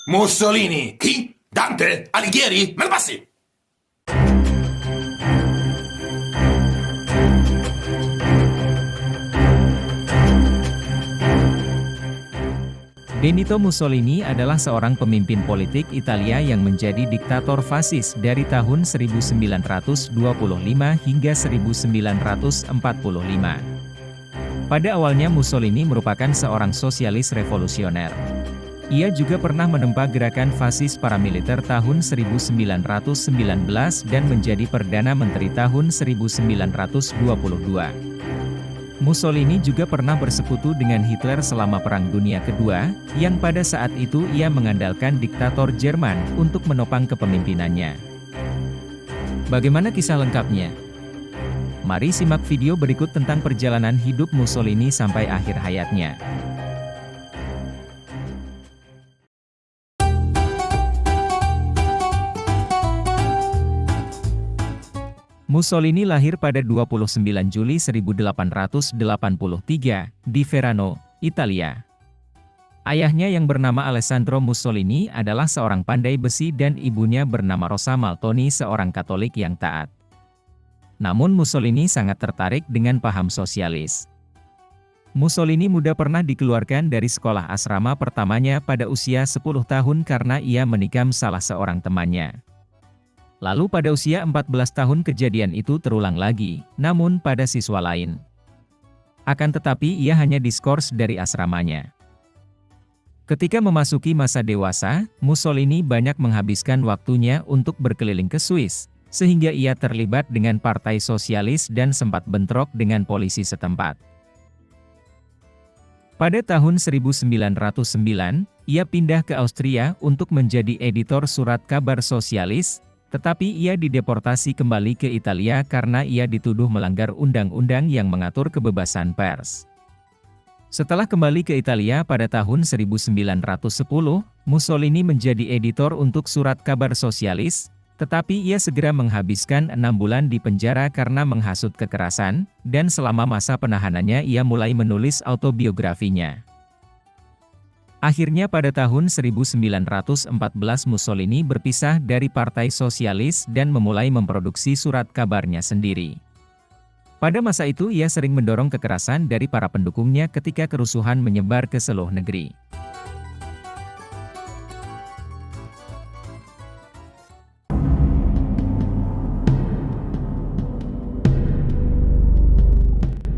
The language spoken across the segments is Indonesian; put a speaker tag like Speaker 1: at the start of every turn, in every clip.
Speaker 1: Mussolini? Chi? Dante? Alighieri? Me lo passi?
Speaker 2: Benito Mussolini adalah seorang pemimpin politik Italia yang menjadi diktator fasis dari tahun 1925 hingga 1945. Pada awalnya Mussolini merupakan seorang sosialis revolusioner. Ia juga pernah menempa gerakan fasis paramiliter tahun 1919 dan menjadi Perdana Menteri tahun 1922. Mussolini juga pernah bersekutu dengan Hitler selama Perang Dunia Kedua, yang pada saat itu ia mengandalkan diktator Jerman untuk menopang kepemimpinannya. Bagaimana kisah lengkapnya? Mari simak video berikut tentang perjalanan hidup Mussolini sampai akhir hayatnya. Mussolini lahir pada 29 Juli 1883 di Verano, Italia. Ayahnya yang bernama Alessandro Mussolini adalah seorang pandai besi dan ibunya bernama Rosa Maltoni seorang Katolik yang taat. Namun Mussolini sangat tertarik dengan paham sosialis. Mussolini muda pernah dikeluarkan dari sekolah asrama pertamanya pada usia 10 tahun karena ia menikam salah seorang temannya. Lalu pada usia 14 tahun kejadian itu terulang lagi, namun pada siswa lain. Akan tetapi ia hanya diskors dari asramanya. Ketika memasuki masa dewasa, Mussolini banyak menghabiskan waktunya untuk berkeliling ke Swiss, sehingga ia terlibat dengan partai sosialis dan sempat bentrok dengan polisi setempat. Pada tahun 1909, ia pindah ke Austria untuk menjadi editor surat kabar sosialis, tetapi ia dideportasi kembali ke Italia karena ia dituduh melanggar undang-undang yang mengatur kebebasan pers. Setelah kembali ke Italia pada tahun 1910, Mussolini menjadi editor untuk surat kabar sosialis, tetapi ia segera menghabiskan 6 bulan di penjara karena menghasut kekerasan, dan selama masa penahanannya ia mulai menulis autobiografinya. Akhirnya pada tahun 1914 Mussolini berpisah dari Partai Sosialis dan memulai memproduksi surat kabarnya sendiri. Pada masa itu ia sering mendorong kekerasan dari para pendukungnya ketika kerusuhan menyebar ke seluruh negeri.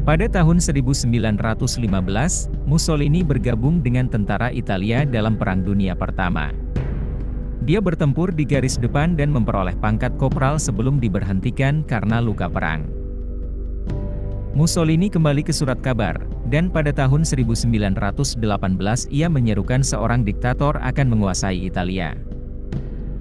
Speaker 2: Pada tahun 1915, Mussolini bergabung dengan tentara Italia dalam Perang Dunia Pertama. Dia bertempur di garis depan dan memperoleh pangkat kopral sebelum diberhentikan karena luka perang. Mussolini kembali ke surat kabar, dan pada tahun 1918 ia menyerukan seorang diktator akan menguasai Italia.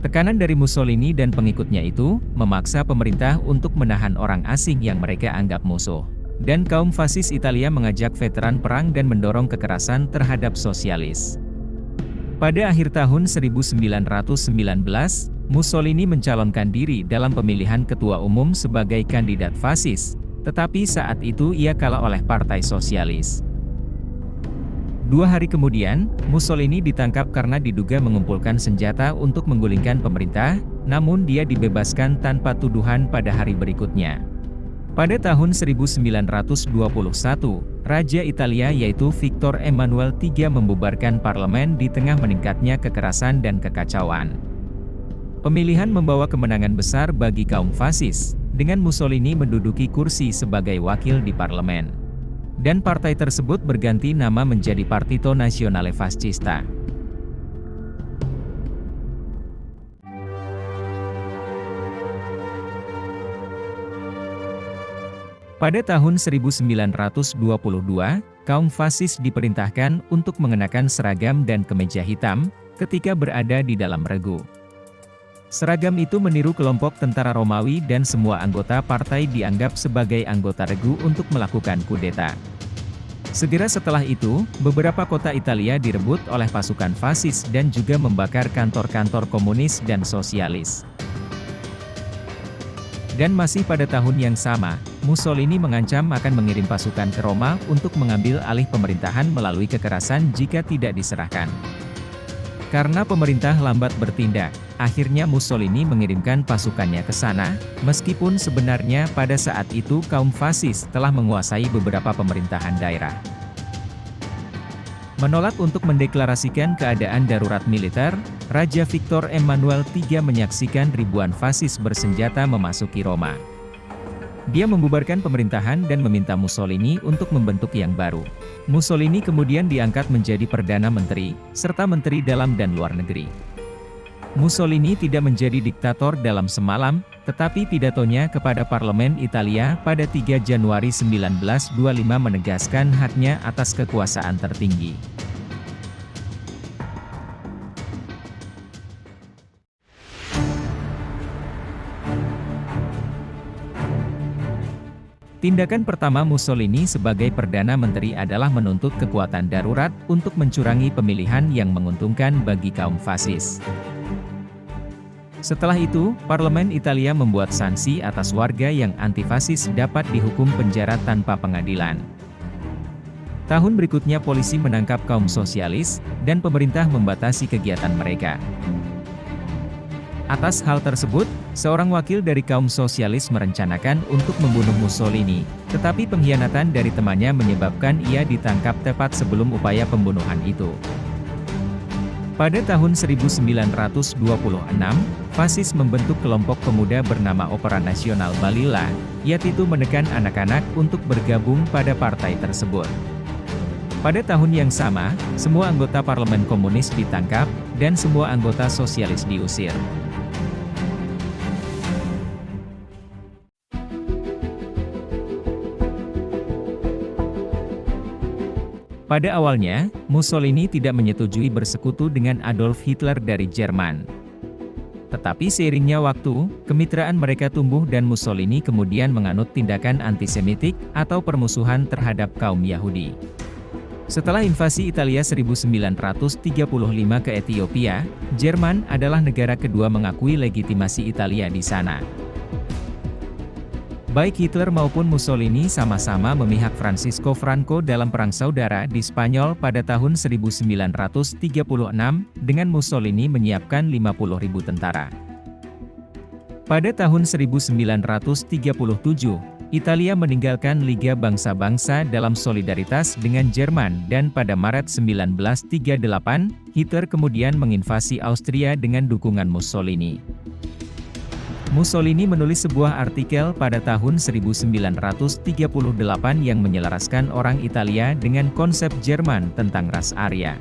Speaker 2: Tekanan dari Mussolini dan pengikutnya itu, memaksa pemerintah untuk menahan orang asing yang mereka anggap musuh. Dan kaum fasis Italia mengajak veteran perang dan mendorong kekerasan terhadap sosialis. Pada akhir tahun 1919, Mussolini mencalonkan diri dalam pemilihan ketua umum sebagai kandidat fasis, tetapi saat itu ia kalah oleh Partai Sosialis. 2 hari kemudian, Mussolini ditangkap karena diduga mengumpulkan senjata untuk menggulingkan pemerintah, namun dia dibebaskan tanpa tuduhan pada hari berikutnya. Pada tahun 1921, Raja Italia yaitu Victor Emmanuel III membubarkan parlemen di tengah meningkatnya kekerasan dan kekacauan. Pemilihan membawa kemenangan besar bagi kaum fasis, dengan Mussolini menduduki kursi sebagai wakil di parlemen. Dan partai tersebut berganti nama menjadi Partito Nazionale Fascista. Pada tahun 1922, kaum fasis diperintahkan untuk mengenakan seragam dan kemeja hitam, ketika berada di dalam regu. Seragam itu meniru kelompok tentara Romawi dan semua anggota partai dianggap sebagai anggota regu untuk melakukan kudeta. Segera setelah itu, beberapa kota Italia direbut oleh pasukan fasis dan juga membakar kantor-kantor komunis dan sosialis. Dan masih pada tahun yang sama, Mussolini mengancam akan mengirim pasukan ke Roma untuk mengambil alih pemerintahan melalui kekerasan jika tidak diserahkan. Karena pemerintah lambat bertindak, akhirnya Mussolini mengirimkan pasukannya ke sana, meskipun sebenarnya pada saat itu kaum fasis telah menguasai beberapa pemerintahan daerah. Menolak untuk mendeklarasikan keadaan darurat militer, Raja Victor Emmanuel III menyaksikan ribuan fasis bersenjata memasuki Roma. Dia membubarkan pemerintahan dan meminta Mussolini untuk membentuk yang baru. Mussolini kemudian diangkat menjadi Perdana Menteri, serta Menteri Dalam dan Luar Negeri. Mussolini tidak menjadi diktator dalam semalam, tetapi pidatonya kepada Parlemen Italia pada 3 Januari 1925 menegaskan haknya atas kekuasaan tertinggi. Tindakan pertama Mussolini sebagai Perdana Menteri adalah menuntut kekuatan darurat untuk mencurangi pemilihan yang menguntungkan bagi kaum fasis. Setelah itu, Parlemen Italia membuat sanksi atas warga yang antifasis dapat dihukum penjara tanpa pengadilan. Tahun berikutnya polisi menangkap kaum sosialis, dan pemerintah membatasi kegiatan mereka. Atas hal tersebut, seorang wakil dari kaum sosialis merencanakan untuk membunuh Mussolini, tetapi pengkhianatan dari temannya menyebabkan ia ditangkap tepat sebelum upaya pembunuhan itu. Pada tahun 1926, fasis membentuk kelompok pemuda bernama Opera Nasional Balilla, yaitu menekan anak-anak untuk bergabung pada partai tersebut. Pada tahun yang sama, semua anggota parlemen komunis ditangkap, dan semua anggota sosialis diusir. Pada awalnya, Mussolini tidak menyetujui bersekutu dengan Adolf Hitler dari Jerman. Tetapi seiringnya waktu, kemitraan mereka tumbuh dan Mussolini kemudian menganut tindakan antisemitik atau permusuhan terhadap kaum Yahudi. Setelah invasi Italia 1935 ke Ethiopia, Jerman adalah negara kedua mengakui legitimasi Italia di sana. Baik Hitler maupun Mussolini sama-sama memihak Francisco Franco dalam Perang Saudara di Spanyol pada tahun 1936, dengan Mussolini menyiapkan 50.000 tentara. Pada tahun 1937, Italia meninggalkan Liga Bangsa-Bangsa dalam solidaritas dengan Jerman dan pada Maret 1938, Hitler kemudian menginvasi Austria dengan dukungan Mussolini. Mussolini menulis sebuah artikel pada tahun 1938 yang menyelaraskan orang Italia dengan konsep Jerman tentang ras Arya.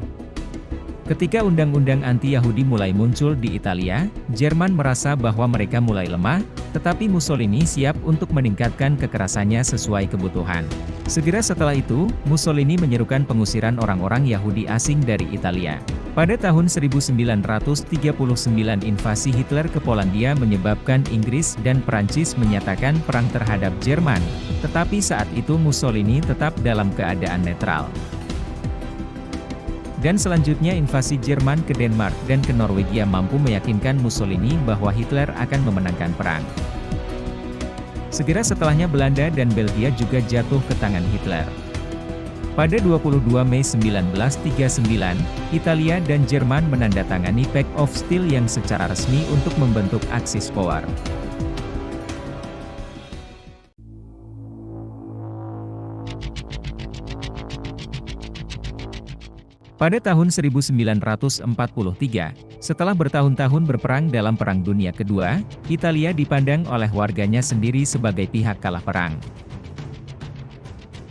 Speaker 2: Ketika undang-undang anti-Yahudi mulai muncul di Italia, Jerman merasa bahwa mereka mulai lemah, tetapi Mussolini siap untuk meningkatkan kekerasannya sesuai kebutuhan. Segera setelah itu, Mussolini menyerukan pengusiran orang-orang Yahudi asing dari Italia. Pada tahun 1939 invasi Hitler ke Polandia menyebabkan Inggris dan Prancis menyatakan perang terhadap Jerman, tetapi saat itu Mussolini tetap dalam keadaan netral. Dan selanjutnya invasi Jerman ke Denmark dan ke Norwegia mampu meyakinkan Mussolini bahwa Hitler akan memenangkan perang. Segera setelahnya Belanda dan Belgia juga jatuh ke tangan Hitler. Pada 22 Mei 1939, Italia dan Jerman menandatangani Pact of Steel yang secara resmi untuk membentuk Axis Power. Pada tahun 1943, setelah bertahun-tahun berperang dalam Perang Dunia Kedua, Italia dipandang oleh warganya sendiri sebagai pihak kalah perang.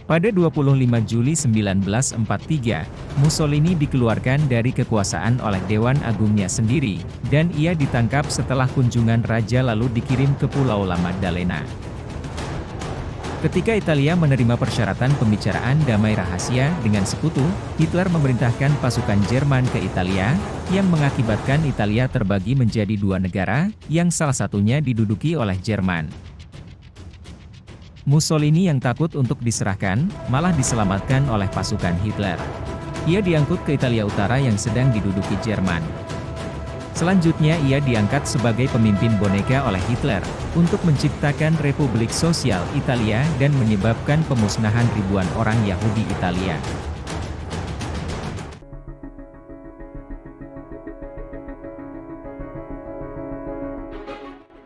Speaker 2: Pada 25 Juli 1943, Mussolini dikeluarkan dari kekuasaan oleh Dewan Agungnya sendiri, dan ia ditangkap setelah kunjungan raja lalu dikirim ke Pulau La Maddalena. Ketika Italia menerima persyaratan pembicaraan damai rahasia dengan sekutu, Hitler memerintahkan pasukan Jerman ke Italia, yang mengakibatkan Italia terbagi menjadi dua negara, yang salah satunya diduduki oleh Jerman. Mussolini yang takut untuk diserahkan, malah diselamatkan oleh pasukan Hitler. Ia diangkut ke Italia Utara yang sedang diduduki Jerman. Selanjutnya ia diangkat sebagai pemimpin boneka oleh Hitler, untuk menciptakan Republik Sosial Italia dan menyebabkan pemusnahan ribuan orang Yahudi Italia.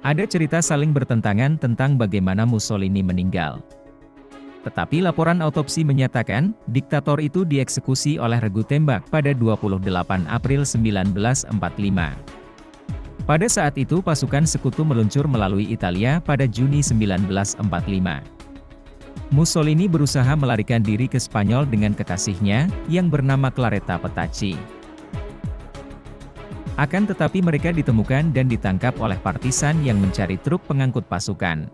Speaker 2: Ada cerita saling bertentangan tentang bagaimana Mussolini meninggal. Tetapi laporan autopsi menyatakan, diktator itu dieksekusi oleh regu tembak pada 28 April 1945. Pada saat itu pasukan sekutu meluncur melalui Italia pada Juni 1945. Mussolini berusaha melarikan diri ke Spanyol dengan kekasihnya, yang bernama Claretta Petacci. Akan tetapi mereka ditemukan dan ditangkap oleh partisan yang mencari truk pengangkut pasukan.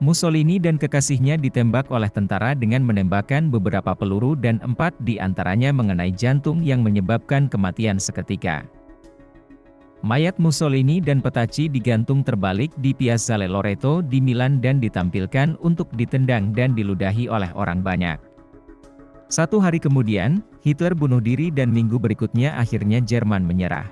Speaker 2: Mussolini dan kekasihnya ditembak oleh tentara dengan menembakkan beberapa peluru dan 4 di antaranya mengenai jantung yang menyebabkan kematian seketika. Mayat Mussolini dan Petacci digantung terbalik di Piazzale Loreto di Milan dan ditampilkan untuk ditendang dan diludahi oleh orang banyak. 1 hari kemudian, Hitler bunuh diri dan minggu berikutnya akhirnya Jerman menyerah.